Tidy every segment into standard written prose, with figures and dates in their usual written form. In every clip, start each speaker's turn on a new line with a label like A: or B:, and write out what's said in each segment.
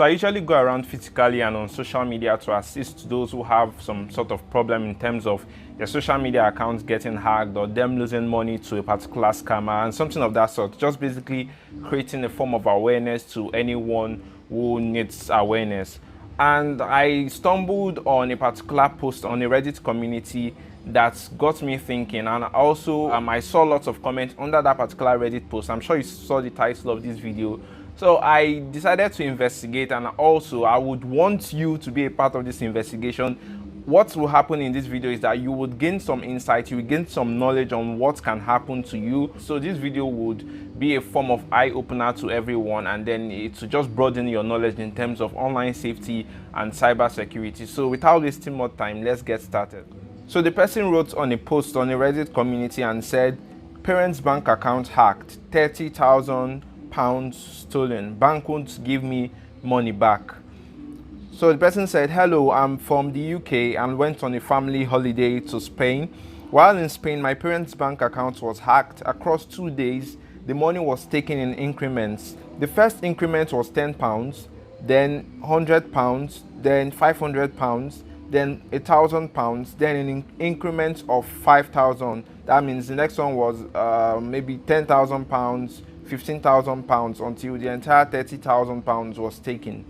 A: So I usually go around physically and on social media to assist those who have some sort of problem in terms of their social media accounts getting hacked or them losing money to a particular scammer and something of that sort. Just basically creating a form of awareness to anyone who needs awareness. And I stumbled on a particular post on a Reddit community that got me thinking, and also I saw lots of comments under that particular Reddit post. I'm sure you saw the title of this video. So I decided to investigate, and also I would want you to be a part of this investigation. What will happen in this video is that you would gain some insight, you will gain some knowledge on what can happen to you. So this video would be a form of eye-opener to everyone, and then it will just broaden your knowledge in terms of online safety and cyber security. So without wasting more time, let's get started. So the person wrote on a post on a Reddit community and said, parents' bank account hacked, £30,000 stolen, bank won't give me money back. So the person said, hello, I'm from the UK and went on a family holiday to Spain. While in Spain, my parents' bank account was hacked. Across 2 days, the money was taken in increments. The first increment was £10, then £100, then £500, then £1,000, then in increments of 5,000. That means the next one was maybe £10,000, £15,000 until the entire £30,000 was taken.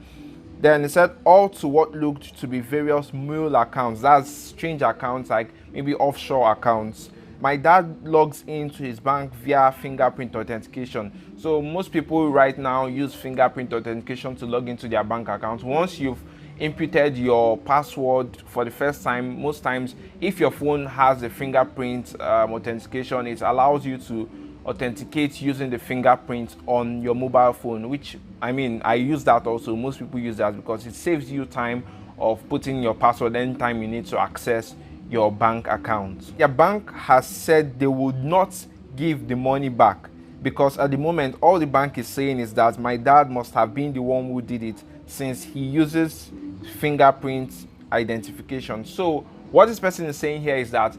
A: Then it said all to what looked to be various mule accounts. That's strange accounts, like maybe offshore accounts. My dad logs into his bank via fingerprint authentication. So most people right now use fingerprint authentication to log into their bank account. Once you've inputted your password for the first time, most times if your phone has the fingerprint authentication, it allows you to authenticate using the fingerprint on your mobile phone, which I mean, I use that also. Most people use that because it saves you time of putting your password anytime you need to access your bank account. Your bank has said they would not give the money back because at the moment all the bank is saying is that my dad must have been the one who did it, since he uses fingerprint identification. So what this person is saying here is that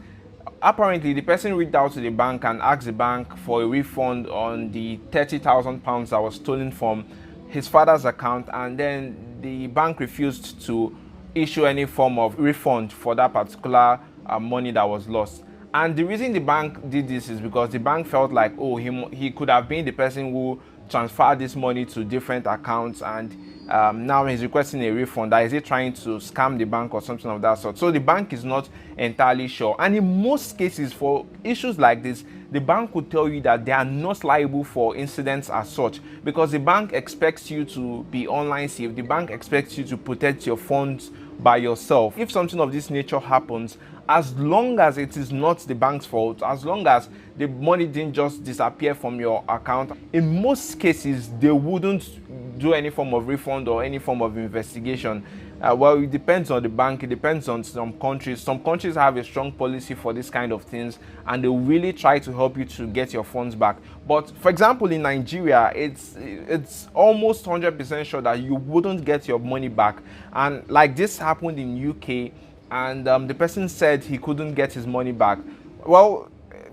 A: apparently the person reached out to the bank and asked the bank for a refund on the £30,000 that was stolen from his father's account, and then the bank refused to issue any form of refund for that particular money that was lost. And the reason the bank did this is because the bank felt like, oh, he could have been the person who transferred this money to different accounts, and now he's requesting a refund. Is he trying to scam the bank or something of that sort? So the bank is not entirely sure. And in most cases, for issues like this, the bank would tell you that they are not liable for incidents as such, because the bank expects you to be online safe. The bank expects you to protect your funds by yourself. If something of this nature happens, as long as it is not the bank's fault, as long as the money didn't just disappear from your account, in most cases they wouldn't do any form of refund or any form of investigation. Well, it depends on the bank, it depends on some countries. Some countries have a strong policy for this kind of things, and they really try to help you to get your funds back. But for example, in Nigeria, it's almost 100% sure that you wouldn't get your money back. And like this happened in UK, and the person said he couldn't get his money back. Well,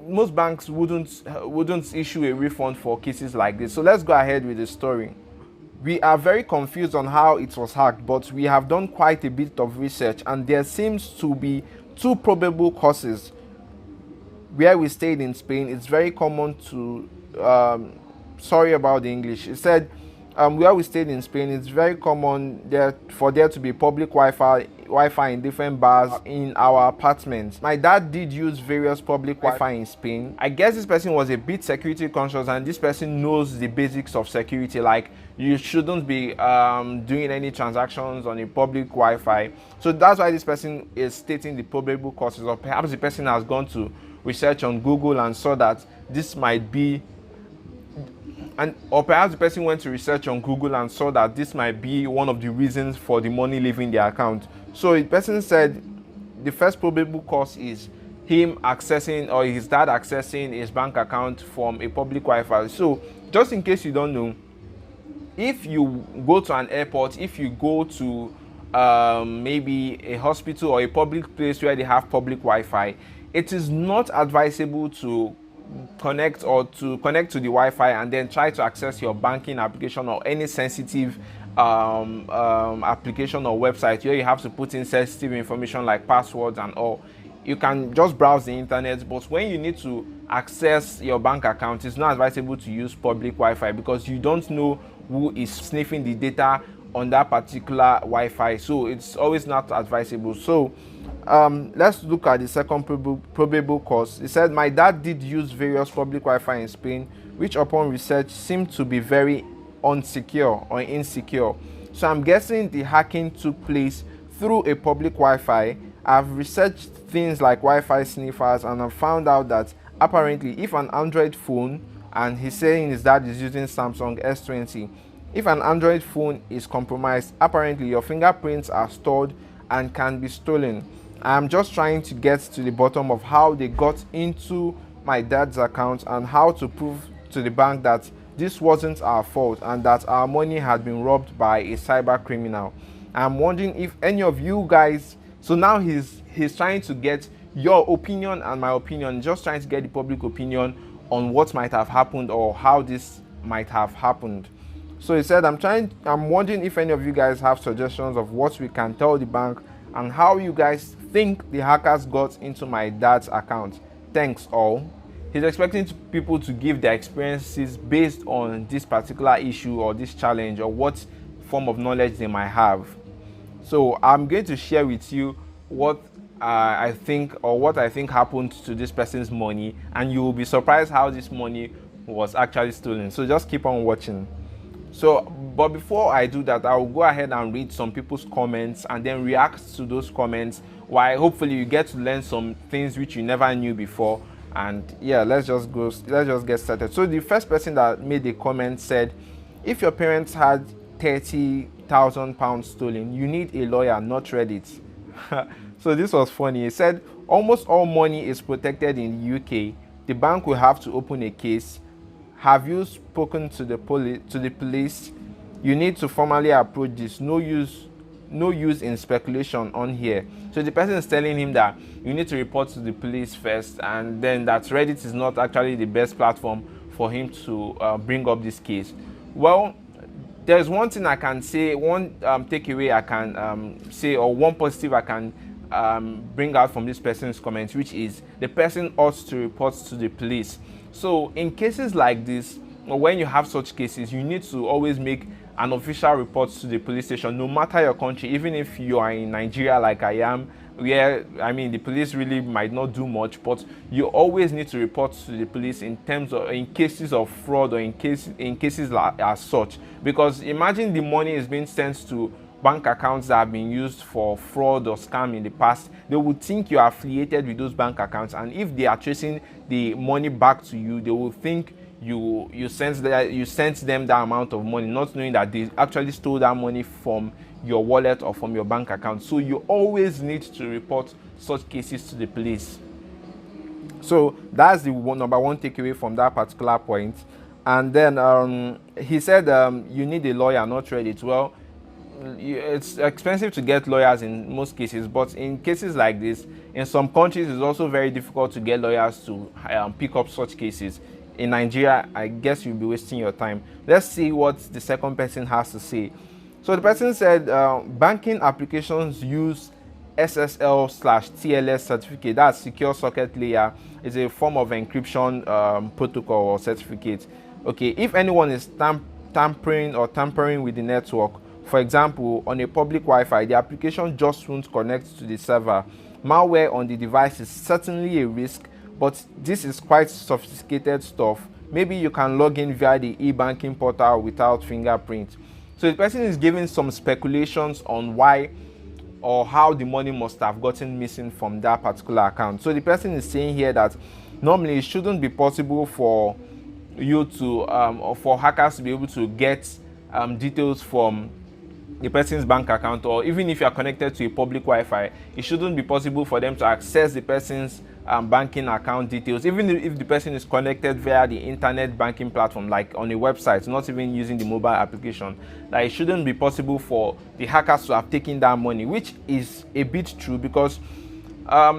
A: most banks wouldn't issue a refund for cases like this. So let's go ahead with the story. We are very confused on how it was hacked, but we have done quite a bit of research, and there seems to be two probable causes. Where we stayed in Spain, it's very common to sorry about the English. It said where we stayed in Spain, it's very common for there to be public Wi-Fi in different bars in our apartments. My dad did use various public Wi-Fi in Spain. I guess this person was a bit security conscious, and this person knows the basics of security, like you shouldn't be doing any transactions on a public Wi-Fi. So that's why this person is stating the probable causes, or perhaps the person has gone to research on Google and saw that this might be, or perhaps the person went to research on Google and saw that this might be one of the reasons for the money leaving the account. So the person said the first probable cause is him accessing, or his dad accessing, his bank account from a public Wi-Fi. So just in case you don't know, if you go to an airport, if you go to maybe a hospital or a public place where they have public Wi-Fi, it is not advisable to connect to the Wi-Fi and then try to access your banking application or any sensitive application or website where you have to put in sensitive information like passwords and all. You can just browse the internet, but when you need to access your bank account, it's not advisable to use public Wi-Fi because you don't know who is sniffing the data on that particular Wi-Fi, so it's always not advisable. So let's look at the second probable cause. It said my dad did use various public Wi-Fi in Spain, which upon research seemed to be very unsecure or insecure. So I'm guessing the hacking took place through a public Wi-Fi. I've researched things like Wi-Fi sniffers and I've found out that apparently if an Android phone, and he's saying his dad is using Samsung S20, if an Android phone is compromised, apparently your fingerprints are stored and can be stolen. I'm just trying to get to the bottom of how they got into my dad's account and how to prove to the bank that this wasn't our fault and that our money had been robbed by a cyber criminal. I'm wondering if any of you guys, so now he's trying to get your opinion and my opinion, just trying to get the public opinion on what might have happened or how this might have happened. So he said, I'm wondering if any of you guys have suggestions of what we can tell the bank and how you guys think the hackers got into my dad's account. Thanks all. He's expecting people to give their experiences based on this particular issue or this challenge or what form of knowledge they might have. So I'm going to share with you what I think happened to this person's money, and you will be surprised how this money was actually stolen. So just keep on watching. So, but before I do that, I will go ahead and read some people's comments and then react to those comments, while hopefully you get to learn some things which you never knew before. And yeah, let's just get started. So the first person that made a comment said, if your parents had £30,000 stolen, you need a lawyer, not Reddit. So this was funny. He said almost all money is protected in the UK. The bank will have to open a case. Have you spoken to the police? You need to formally approach this. No use in speculation on here. So the person is telling him that you need to report to the police first, and then that Reddit is not actually the best platform for him to bring up this case. Well, there's one thing I can say, one takeaway I can say, or one positive I can bring out from this person's comments, which is the person ought to report to the police. So in cases like this, or when you have such cases, you need to always make an official report to the police station, no matter your country. Even if you are in Nigeria like I am, where the police really might not do much, but you always need to report to the police in cases of fraud or in cases as such. Because imagine the money is being sent to bank accounts that have been used for fraud or scam in the past. They would think you are affiliated with those bank accounts, and if they are tracing the money back to you, they will think you sent them that amount of money, not knowing that they actually stole that money from your wallet or from your bank account. So you always need to report such cases to the police. So that's the number one takeaway from that particular point. And then he said you need a lawyer, not Reddit. Well, it's expensive to get lawyers in most cases, but in cases like this, in some countries, it's also very difficult to get lawyers to pick up such cases. In Nigeria, I guess you'll be wasting your time. Let's see what the second person has to say. So the person said banking applications use SSL/TLS certificate. That's secure socket layer. It's a form of encryption protocol or certificate. Okay, if anyone is tampering with the network, for example, on a public Wi-Fi, the application just won't connect to the server. Malware on the device is certainly a risk, but this is quite sophisticated stuff. Maybe you can log in via the e-banking portal without fingerprint. So the person is giving some speculations on why or how the money must have gotten missing from that particular account. So the person is saying here that normally it shouldn't be possible for you to or for hackers to be able to get details from the person's bank account, or even if you are connected to a public Wi-Fi, it shouldn't be possible for them to access the person's banking account details, even if the person is connected via the internet banking platform, like on a website, not even using the mobile application. That it shouldn't be possible for the hackers to have taken that money, which is a bit true, because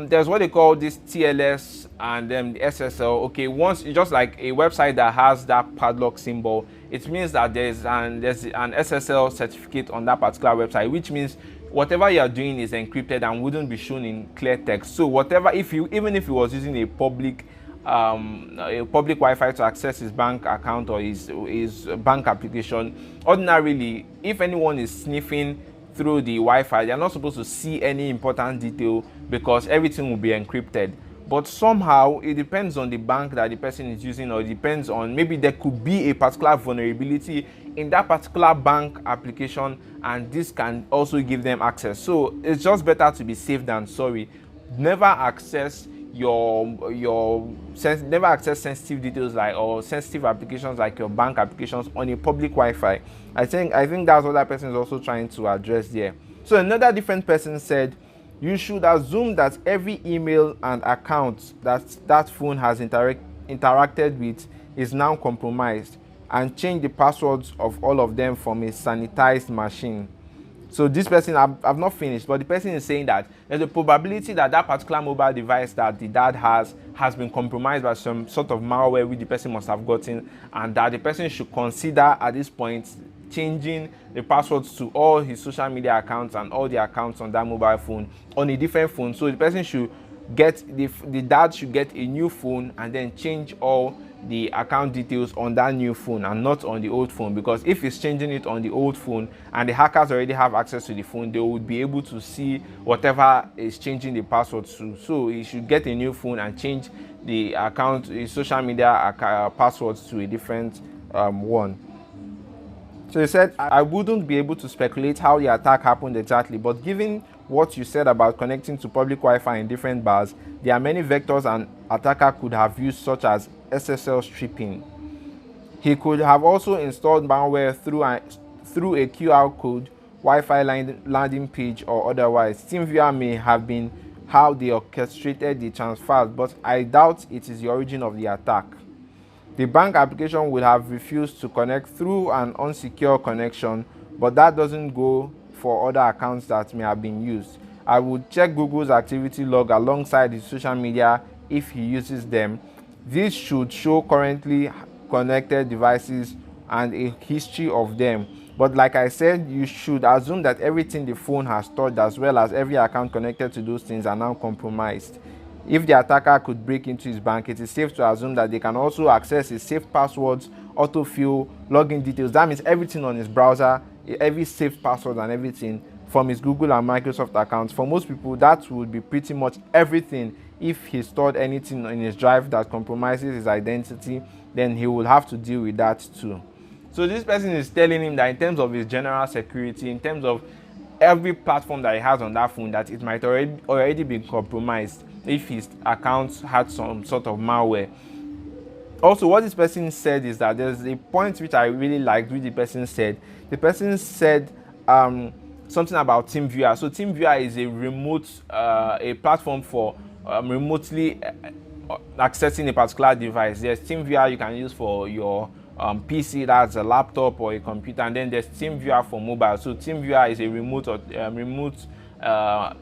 A: there's what they call this TLS and then the SSL. Okay, once it's just like a website that has that padlock symbol, it means that there's an SSL certificate on that particular website, which means whatever you are doing is encrypted and wouldn't be shown in clear text. So whatever, even if he was using a public Wi-Fi to access his bank account or his bank application, ordinarily, if anyone is sniffing through the Wi-Fi, they are not supposed to see any important detail because everything will be encrypted. But somehow it depends on the bank that the person is using, or it depends on, maybe there could be a particular vulnerability in that particular bank application, and this can also give them access. So it's just better to be safe than sorry. Never access never access sensitive details or sensitive applications like your bank applications on a public Wi-Fi. I think that's what that person is also trying to address there. So another different person said, you should assume that every email and account that phone has interacted with is now compromised, and change the passwords of all of them from a sanitized machine. So this person, I've not finished, but the person is saying that there's a probability that that particular mobile device that the dad has been compromised by some sort of malware which the person must have gotten, and that the person should consider at this point changing the passwords to all his social media accounts and all the accounts on that mobile phone on a different phone. So the person should get the dad should get a new phone and then change all the account details on that new phone and not on the old phone, because if he's changing it on the old phone and the hackers already have access to the phone, they would be able to see whatever is changing the password to. So he should get a new phone and change the account, his social media passwords to a different one. So he said, I wouldn't be able to speculate how the attack happened exactly, but given what you said about connecting to public Wi-Fi in different bars, there are many vectors an attacker could have used, such as SSL stripping. He could have also installed malware through a QR code, Wi-Fi landing page, or otherwise. TeamViewer may have been how they orchestrated the transfers, but I doubt it is the origin of the attack. The bank application would have refused to connect through an unsecure connection, but that doesn't go for other accounts that may have been used. I would check Google's activity log alongside his social media if he uses them. This should show currently connected devices and a history of them. But like I said, you should assume that everything the phone has stored, as well as every account connected to those things, are now compromised. If the attacker could break into his bank, it is safe to assume that they can also access his saved passwords, autofill, login details. That means everything on his browser, every saved password and everything from his Google and Microsoft accounts. For most people, that would be pretty much everything. If he stored anything in his drive that compromises his identity, then he will have to deal with that too. So this person is telling him that in terms of his general security, in terms of every platform that he has on that phone, that it might already be compromised if his accounts had some sort of malware. Also, what this person said is that there's a point which I really liked, which the person said. The person said something about TeamViewer. So TeamViewer is a remote, a platform for remotely accessing a particular device. There's TeamViewer you can use for your PC, that's a laptop or a computer, and then there's TeamViewer for mobile. So TeamViewer is a remote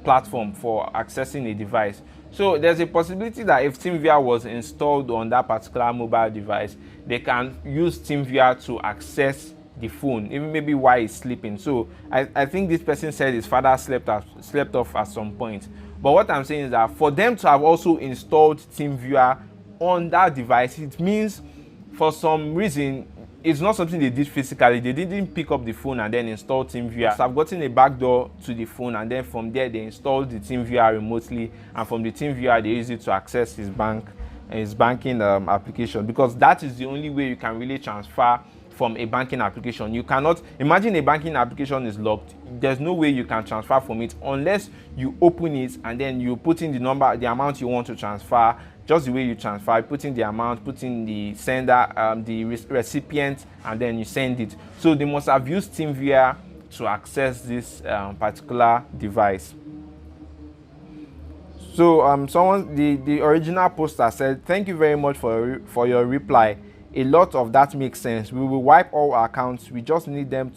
A: platform for accessing a device. So there's a possibility that if TeamViewer was installed on that particular mobile device, they can use TeamViewer to access the phone, even maybe while he's sleeping. So I think this person said his father slept off at some point. But what I'm saying is that for them to have also installed TeamViewer on that device, it means for some reason it's not something they did physically. They didn't pick up the phone and then install TeamViewer. So I've gotten a backdoor to the phone, and then from there they installed the TeamViewer remotely, and from the TeamViewer they use it to access his banking application, because that is the only way you can really transfer from a banking application. You cannot imagine a banking application is locked. There's no way you can transfer from it unless you open it and then you put in the amount you want to transfer. Just the way you transfer, put in the amount, put in the sender, the recipient, and then you send it. So they must have used TeamViewer to access this particular device. So the original poster said, "Thank you very much for your reply. A lot of that makes sense. We will wipe all our accounts. We just need them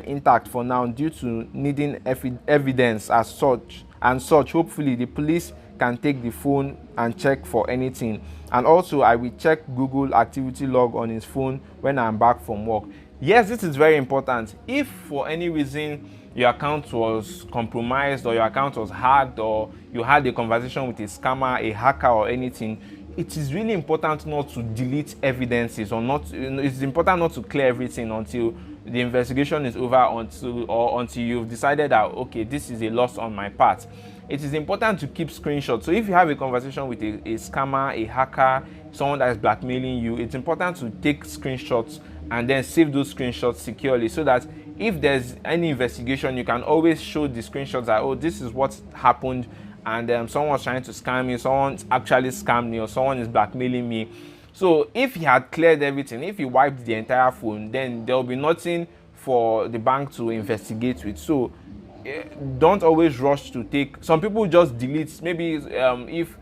A: intact for now due to needing evidence as such. Hopefully the police can take the phone and check for anything. And also I will check Google activity log on his phone when I'm back from work. Yes, this is very important. If for any reason your account was compromised, or your account was hacked, or you had a conversation with a scammer, a hacker, or anything, it is really important not to delete evidences, or not. It's important not to clear everything until the investigation is over, until you've decided that, okay, this is a loss on my part. It is important to keep screenshots. So if you have a conversation with a scammer, a hacker, someone that is blackmailing you, it's important to take screenshots and then save those screenshots securely, so that if there's any investigation, you can always show the screenshots that, oh, this is what happened, and someone was trying to scam me, someone actually scammed me, or someone is blackmailing me. So if he had cleared everything, if he wiped the entire phone, then there will be nothing for the bank to investigate with. So don't always rush to take. Some people just delete. Maybe if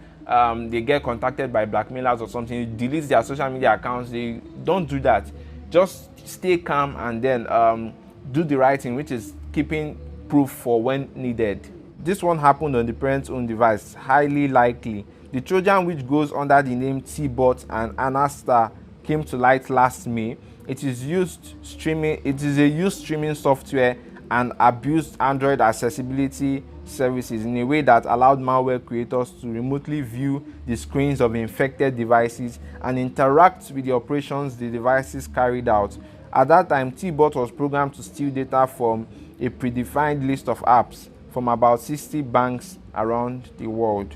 A: they get contacted by blackmailers or something, delete their social media accounts. They don't do that. Just stay calm and then do the right thing, which is keeping proof for when needed. This one happened on the parent's own device, highly likely. The Trojan, which goes under the name T-Bot and Anastar, came to light last May. It is a used streaming software and abused Android accessibility services in a way that allowed malware creators to remotely view the screens of infected devices and interact with the operations the devices carried out. At that time, T-Bot was programmed to steal data from a predefined list of apps from about 60 banks around the world.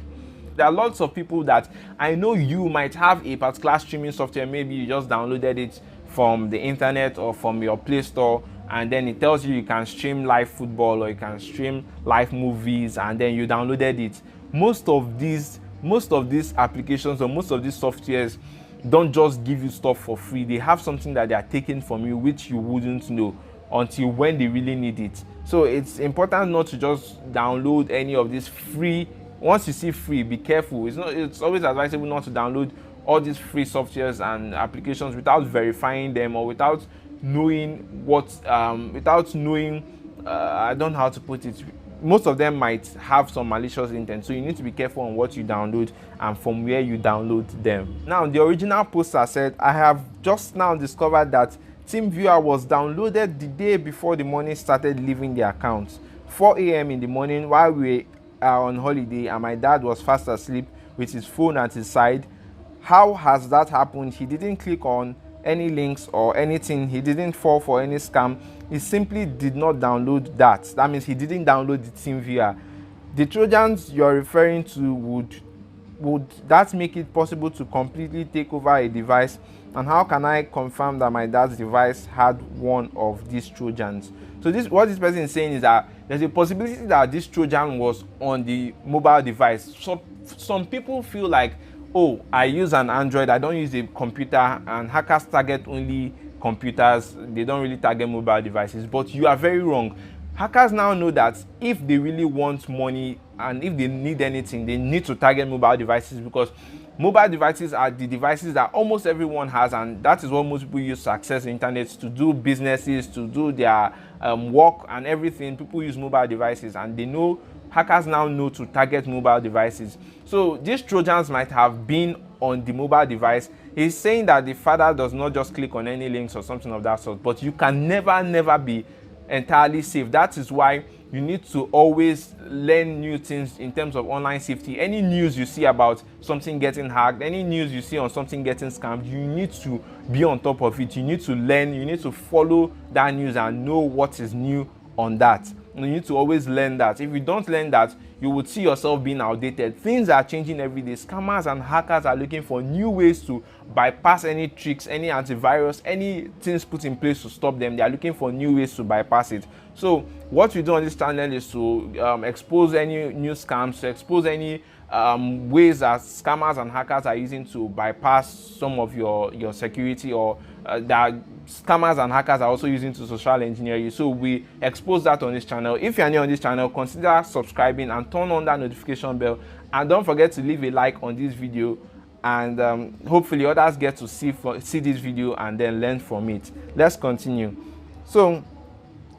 A: There are lots of people that I know you might have a particular streaming software. Maybe you just downloaded it from the internet or from your Play Store, and then it tells you can stream live football or you can stream live movies, and then you downloaded it. Most of these applications or most of these softwares don't just give you stuff for free. They have something that they are taking from you which you wouldn't know until when they really need it. So it's important not to just download any of this free. Once you see free, be careful. It's always advisable not to download all these free softwares and applications without verifying them, or without knowing I don't know how to put it. Most of them might have some malicious intent, so you need to be careful on what you download and from where you download them. Now, the original poster said, I have just now discovered that TeamViewer was downloaded the day before the money started leaving the account. 4 a.m. in the morning while we are on holiday, and my dad was fast asleep with his phone at his side. How has that happened? He didn't click on any links or anything. He didn't fall for any scam. He simply did not download that. That means he didn't download the TeamViewer. The Trojans you're referring to, would that make it possible to completely take over a device? And how can I confirm that my dad's device had one of these Trojans? So what this person is saying is that there's a possibility that this Trojan was on the mobile device. So some people feel like, oh, I use an Android, I don't use a computer, and hackers target only computers. They don't really target mobile devices. But you are very wrong. Hackers now know that if they really want money and if they need anything, they need to target mobile devices, because mobile devices are the devices that almost everyone has, and that is what most people use to access the internet, to do businesses, to do their work and everything. People use mobile devices, and they know, hackers now know to target mobile devices. So these Trojans might have been on the mobile device. He's saying that the father does not just click on any links or something of that sort, but you can never be entirely safe. That is why you need to always learn new things in terms of online safety. Any news you see about something getting hacked, any news you see on something getting scammed, you need to be on top of it. You need to learn, you need to follow that news and know what is new on that. You need to always learn that. If you don't learn that, you would see yourself being outdated. Things are changing every day. Scammers and hackers are looking for new ways to bypass any tricks, any antivirus, any things put in place to stop them. They are looking for new ways to bypass it. So what we do on this channel is to expose any new scams, to expose any ways that scammers and hackers are using to bypass some of your security, or that scammers and hackers are also using to social engineer you. So we expose that on this channel. If you are new on this channel, consider subscribing and turn on that notification bell, and don't forget to leave a like on this video, and hopefully others get to see this video and then learn from it. Let's continue. So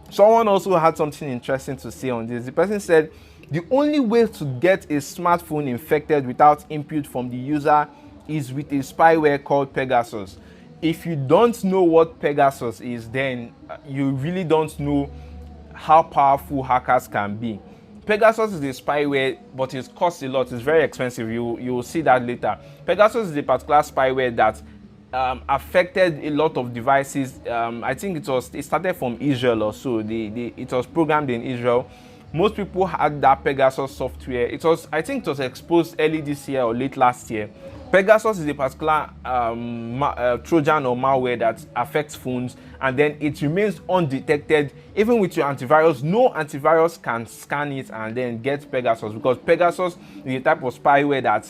A: someone also had something interesting to say on this. The person said, The only way to get a smartphone infected without input from the user is with a spyware called Pegasus. If you don't know what Pegasus is, then you really don't know how powerful hackers can be. Pegasus is a spyware, but it costs a lot. It's very expensive. You will see that later. Pegasus is a particular spyware that affected a lot of devices. I think it started from Israel or so. It was programmed in Israel. Most people had that Pegasus software. I think it was exposed early this year or late last year. Pegasus is a particular Trojan or malware that affects phones, and then it remains undetected. Even with your antivirus, no antivirus can scan it and then get Pegasus, because Pegasus is a type of spyware that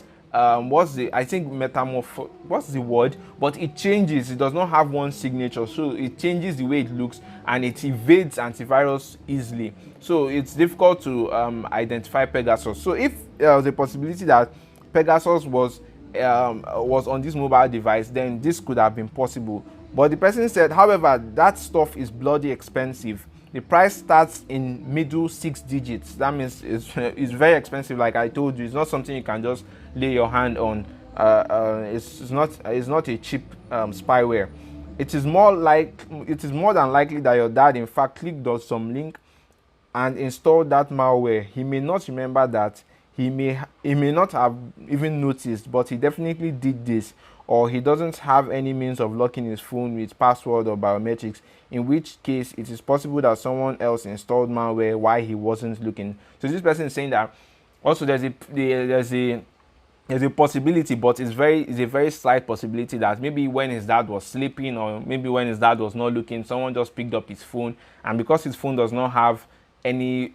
A: what's the word? But it changes. It does not have one signature, so it changes the way it looks, and it evades antivirus easily. So it's difficult to identify Pegasus. So if there was a possibility that Pegasus was on this mobile device, then this could have been possible. But the person said, however, that stuff is bloody expensive. The price starts in middle 6 digits. That means it's very expensive. Like I told you, it's not something you can just lay your hand on. It's not a cheap spyware. It is more than likely that your dad in fact clicked on some link and installed that malware. He may not remember that. He may not have even noticed, but he definitely did this. Or he doesn't have any means of locking his phone with password or biometrics, in which case it is possible that someone else installed malware while he wasn't looking. So this person is saying that also there's a possibility, but it's a very slight possibility, that maybe when his dad was sleeping, or maybe when his dad was not looking, someone just picked up his phone, and because his phone does not have any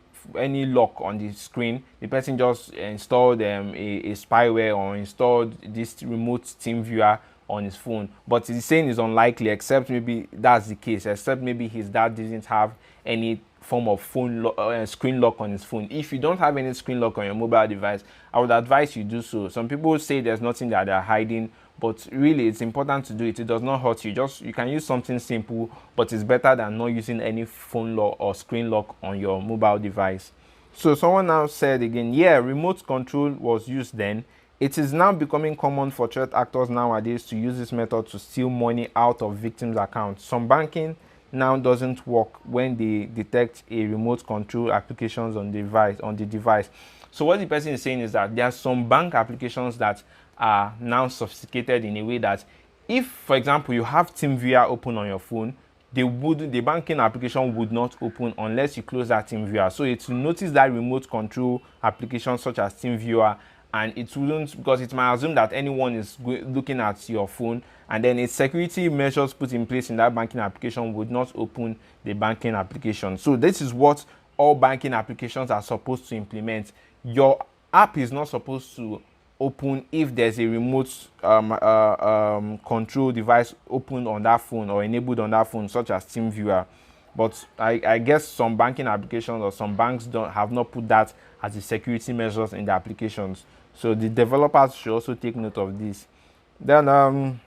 A: lock on the screen, the person just installed a spyware or installed this remote team viewer on his phone. But he's saying it's unlikely, except maybe that's the case, except maybe his dad didn't have any form of screen lock on his phone. If you don't have any screen lock on your mobile device, I would advise you do so. Some people say there's nothing that they're hiding, but really it's important to do it. It does not hurt you. You can use something simple, but it's better than not using any phone lock or screen lock on your mobile device. So someone now said again, yeah, remote control was used then. It is now becoming common for threat actors nowadays to use this method to steal money out of victims' accounts. Some banking now doesn't work when they detect a remote control applications on the device. So what the person is saying is that there are some bank applications that are now sophisticated in a way that if, for example, you have TeamViewer open on your phone, the banking application would not open unless you close that TeamViewer. So it will notice that remote control application such as TeamViewer, and it wouldn't, because it might assume that anyone is looking at your phone, and then its security measures put in place in that banking application would not open the banking application. So this is what all banking applications are supposed to implement. Your app is not supposed to open if there's a remote control device open on that phone or enabled on that phone, such as TeamViewer. But I guess some banking applications or some banks have not put that as the security measures in the applications. So the developers should also take note of this. Then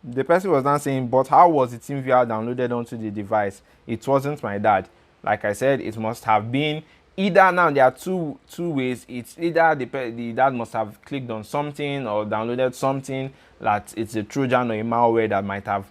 A: the person was now saying, but how was the TeamViewer downloaded onto the device? It wasn't my dad. Like I said, it must have been either, now there are two ways. It's either the dad must have clicked on something or downloaded something that it's a Trojan or a malware that might have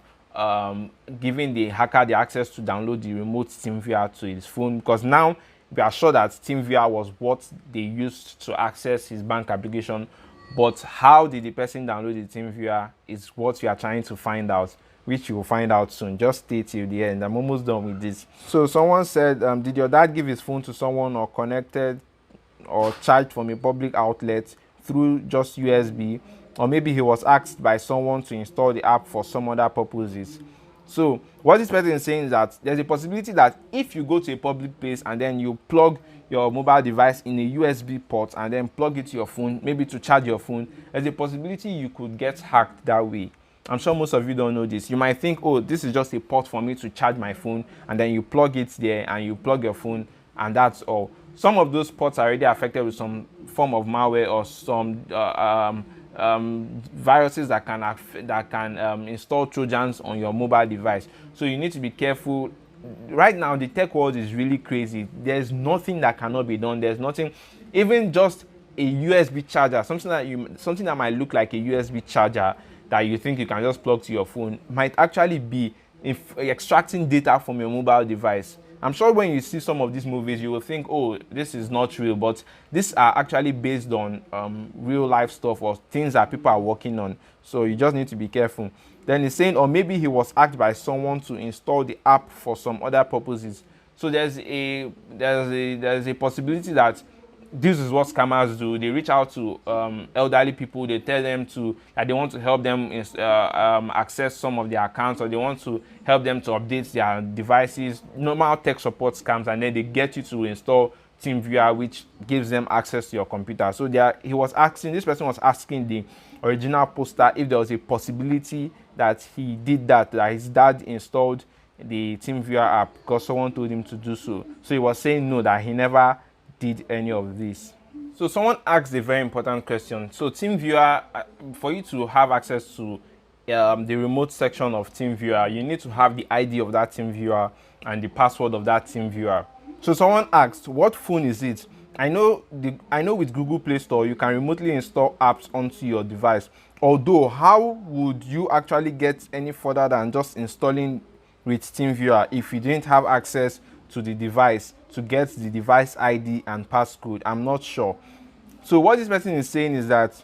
A: given the hacker the access to download the remote TeamViewer to his phone, because now we are sure that TeamViewer was what they used to access his bank application. But how did the person download the TeamViewer is what we are trying to find out, which you will find out soon. Just stay till the end. I'm almost done with this. So someone said, did your dad give his phone to someone or connected or charged from a public outlet through just USB? Or maybe he was asked by someone to install the app for some other purposes. So what this person is saying is that there's a possibility that if you go to a public place and then you plug your mobile device in a USB port and then plug it to your phone, maybe to charge your phone, there's a possibility you could get hacked that way. I'm sure most of you don't know this. You might think, oh, this is just a port for me to charge my phone, and then you plug it there and you plug your phone, and that's all. Some of those ports are already affected with some form of malware or some viruses that can install Trojans on your mobile device. So you need to be careful right now the tech world is really crazy. There's nothing that cannot be done. There's nothing, even just a USB charger, something that might look like a USB charger that you think you can just plug to your phone, might actually be if extracting data from your mobile device. I'm sure when you see some of these movies, you will think, oh, this is not real, but these are actually based on real life stuff or things that people are working on. So you just need to be careful. Then he's saying, or maybe he was asked by someone to install the app for some other purposes. So there's a possibility that this is what scammers do. They reach out to elderly people. They tell them that they want to help them access some of their accounts, or they want to help them to update their devices, normal tech support scams, and then they get you to install TeamViewer, which gives them access to your computer. So this person was asking the original poster if there was a possibility that he did that his dad installed the TeamViewer app because someone told him to do so. So he was saying no, that he never did any of this. So someone asked a very important question. So TeamViewer, for you to have access to the remote section of TeamViewer, you need to have the ID of that TeamViewer and the password of that TeamViewer. So someone asked, what phone is it? I know with Google Play Store you can remotely install apps onto your device. Although, how would you actually get any further than just installing with TeamViewer if you didn't have access to the device to get the device ID and passcode? I'm not sure. So what this person is saying is that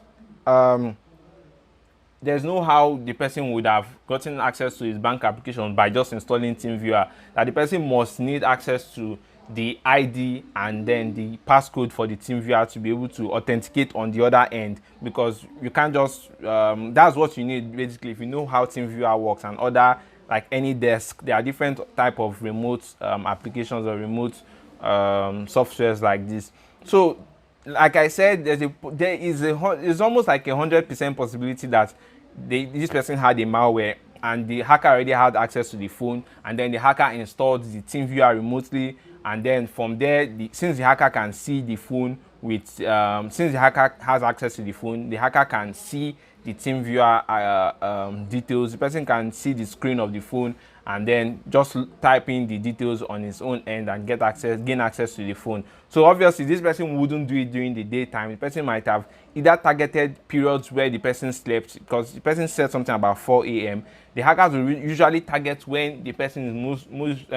A: there's no how the person would have gotten access to his bank application by just installing TeamViewer, that the person must need access to the ID and then the passcode for the TeamViewer to be able to authenticate on the other end, because you can't just that's what you need basically. If you know how TeamViewer works and other, like any desk, there are different type of remote applications or remote softwares like this. So like I said, it's almost like 100% possibility that this person had a malware and the hacker already had access to the phone, and then the hacker installed the TeamViewer remotely, and then from there, since the hacker can see the phone since the hacker has access to the phone, the hacker can see the TeamViewer details. The person can see the screen of the phone and then just type in the details on his own end and gain access to the phone. So obviously this person wouldn't do it during the daytime. The person might have either targeted periods where the person slept, because the person said something about 4 a.m. The hackers will usually target when the person is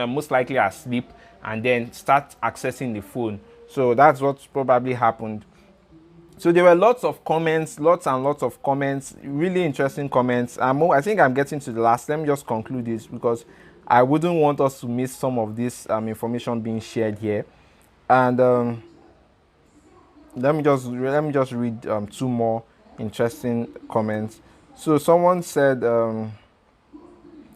A: most likely asleep and then start accessing the phone. So that's what probably happened. So there were lots and lots of comments, really interesting comments. I think I'm getting to the last. Let me just conclude this, because I wouldn't want us to miss some of this information being shared here. And let me just read two more interesting comments. So someone said,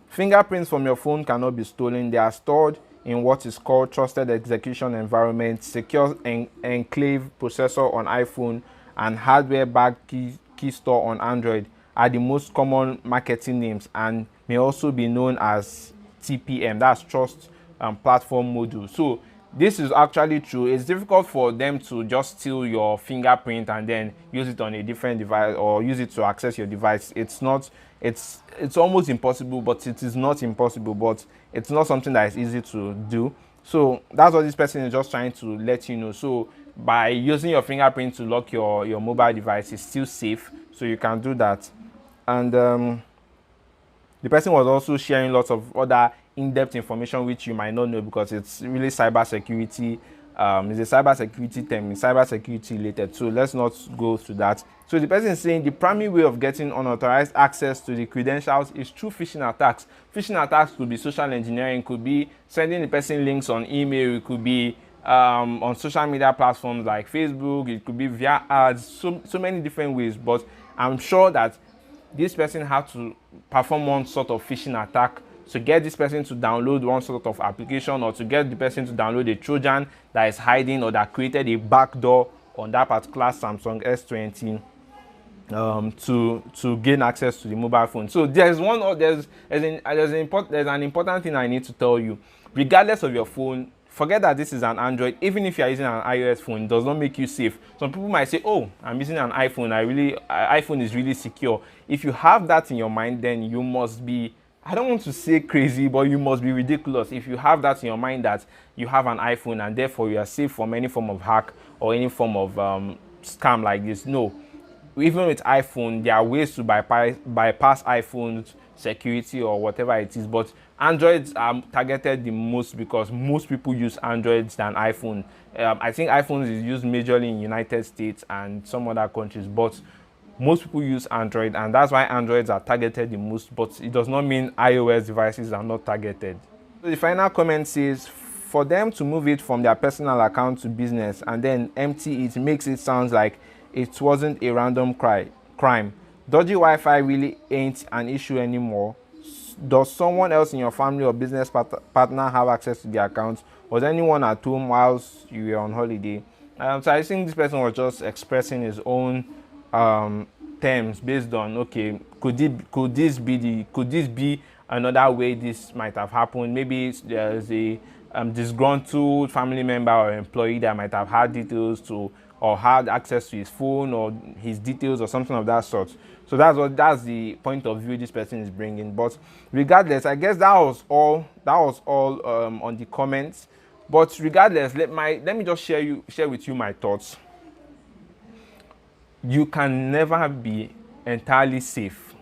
A: fingerprints from your phone cannot be stolen. They are stored in what is called trusted execution environment, secure enclave processor on iPhone, and hardware backed key store on Android are the most common marketing names, and may also be known as TPM, that's Trust Platform Module. So this is actually true. It's difficult for them to just steal your fingerprint and then use it on a different device or use it to access your device. It's almost impossible, but it is not impossible, but it's not something that is easy to do. So that's what this person is just trying to let you know. So by using your fingerprint to lock your mobile device, is still safe, so you can do that. And the person was also sharing lots of other in-depth information which you might not know, because it's really cybersecurity. It's a cybersecurity term, it's cybersecurity related, so let's not go through that. So the person is saying the primary way of getting unauthorized access to the credentials is through phishing attacks. Phishing attacks could be social engineering, could be sending the person links on email, it could be on social media platforms like Facebook, it could be via ads, so many different ways. But I'm sure that this person had to perform one sort of phishing attack to get this person to download one sort of application, or to get the person to download a Trojan that is hiding or that created a backdoor on that particular Samsung S20 to gain access to the mobile phone. So there's an important thing I need to tell you. Regardless of your phone, forget that this is an Android. Even if you are using an iOS phone, it does not make you safe. Some people might say, oh, I'm using an iPhone, iPhone is really secure. If you have that in your mind, then you must be I don't want to say crazy, but you must be ridiculous if you have that in your mind that you have an iPhone and therefore you are safe from any form of hack or any form of scam like this. No, even with iPhone, there are ways to bypass iPhone's security or whatever it is, but Androids are targeted the most because most people use Androids than iPhone. I think iPhones is used majorly in United States and some other countries, but most people use Android, and that's why Androids are targeted the most, but it does not mean iOS devices are not targeted. So the final comment says, for them to move it from their personal account to business and then empty it makes it sound like it wasn't a random crime. Dodgy Wi-Fi really ain't an issue anymore. Does someone else in your family or business partner have access to the account? Was anyone at home whilst you were on holiday? So I think this person was just expressing his own terms based on, okay, could this be another way this might have happened? Maybe there's a disgruntled family member or employee that might have had details to or had access to his phone or his details or something of that sort. So that's the point of view this person is bringing. But regardless, I guess that was all on the comments. But regardless, let me just share with you my thoughts. You can never be entirely safe.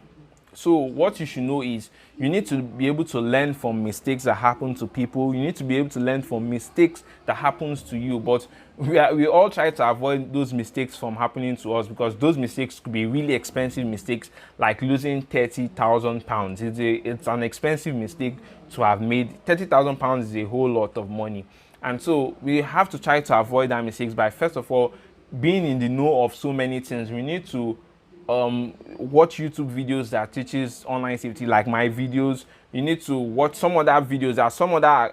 A: So what you should know is you need to be able to learn from mistakes that happen to people. You need to be able to learn from mistakes that happens to you. But we all try to avoid those mistakes from happening to us because those mistakes could be really expensive mistakes, like losing £30,000. It's an expensive mistake to have made. £30,000 is a whole lot of money. And so we have to try to avoid that mistakes by, first of all, being in the know of so many things. We need to watch YouTube videos that teaches online safety, like my videos. You need to watch some other videos. There are some other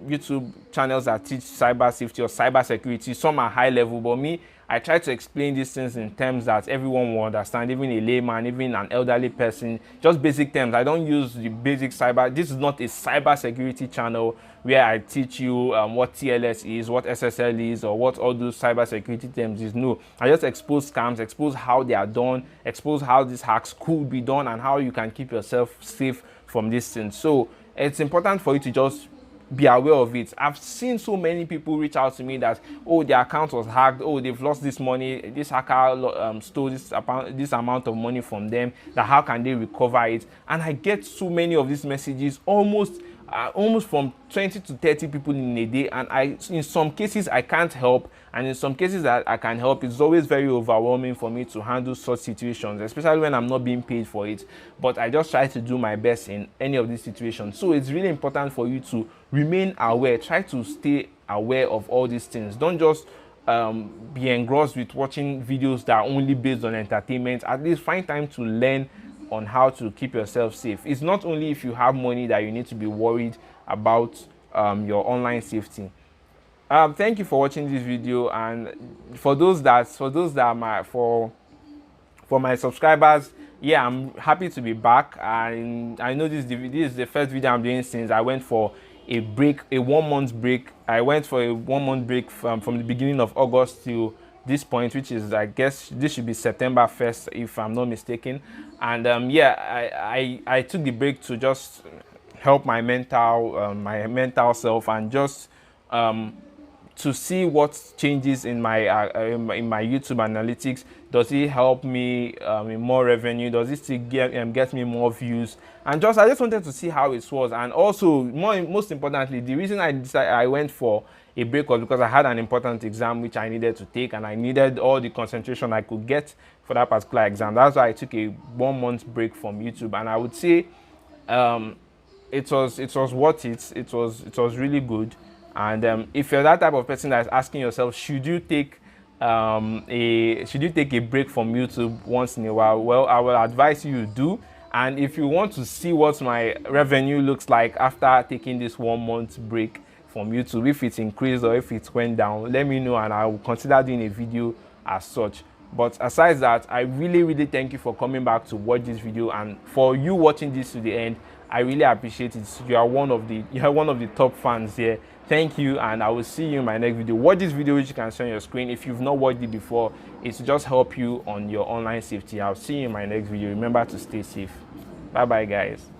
A: YouTube channels that teach cyber safety or cyber security. Some are high level, but me, I try to explain these things in terms that everyone will understand, even a layman, even an elderly person, just basic terms. I don't use the basic cyber. This is not a cyber security channel where I teach you what TLS is, what SSL is, or what all those cyber security terms is. No, I just expose scams, expose how they are done, expose how these hacks could be done, and how you can keep yourself safe from these things. So it's important for you to just be aware of it. I've seen so many people reach out to me that, oh, their account was hacked, oh, they've lost this money, this hacker stole this amount of money from them, that how can they recover it? And I get so many of these messages, almost from 20 to 30 people in a day, and in some cases I can't help, and in some cases that I can help. It's always very overwhelming for me to handle such situations, especially when I'm not being paid for it, but I just try to do my best in any of these situations. So it's really important for you to remain aware. Try to stay aware of all these things. Don't just be engrossed with watching videos that are only based on entertainment. At least find time to learn on how to keep yourself safe. It's not only if you have money that you need to be worried about your online safety. Thank you for watching this video, and for my subscribers, yeah, I'm happy to be back. And I know this is the first video I'm doing since I went for a 1 month break. I went for a 1 month break from the beginning of August to this point, which is, I guess this should be September 1st if I'm not mistaken. And yeah, I took the break to just help my mental self, and just to see what changes in my YouTube analytics. Does it help me in more revenue? Does it still get me more views? And I just wanted to see how it was. And also, most importantly, the reason I went for a break was because I had an important exam which I needed to take, and I needed all the concentration I could get for that particular exam. That's why I took a 1 month break from YouTube, and I would say it was worth it. It was really good. And if you're that type of person that's asking yourself, should you take a break from YouTube once in a while? Well, I will advise you do. And if you want to see what my revenue looks like after taking this 1 month break from YouTube, if it's increased or if it went down, let me know and I will consider doing a video as such. But aside that, I really thank you for coming back to watch this video, and for you watching this to the end, I really appreciate it. You are one of the top fans here. Thank you, and I will see you in my next video. Watch this video, which you can see on your screen. If you've not watched it before, it's to just help you on your online safety. I'll see you in my next video. Remember to stay safe. Bye bye, guys.